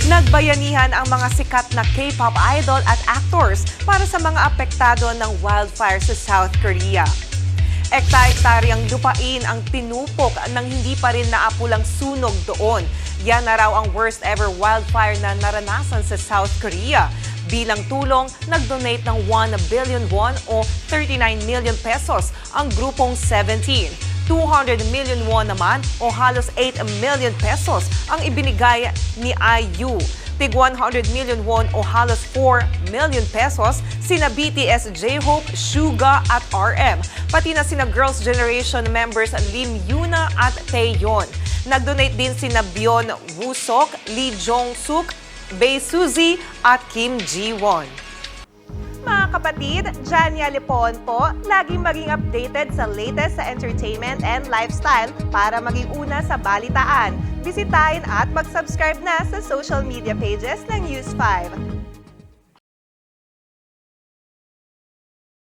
Nagbayanihan ang mga sikat na K-pop idol at actors para sa mga apektado ng wildfire sa South Korea. Ekta-ektaryang lupain ang tinupok ng hindi pa rin naapulang sunog doon. Yan na raw ang worst ever wildfire na naranasan sa South Korea. Bilang tulong, nag-donate ng 1 billion won o 39 million pesos ang grupong 17. 200 million won naman o halos 8 million pesos ang ibinigay ni IU. Tig 100 million won o halos 4 million pesos sina BTS, J-Hope, Suga at RM. Pati na sina Girls' Generation members Lim Yuna at Taeyeon. Nag-donate din sina Byeon Woo-sok, Lee Jong-suk, Bae Suzy at Kim Ji-won. Mga kapatid, Jania Lipon po, laging maging updated sa latest sa entertainment and lifestyle para maging una sa balitaan. Bisitahin at mag-subscribe na sa social media pages ng News 5.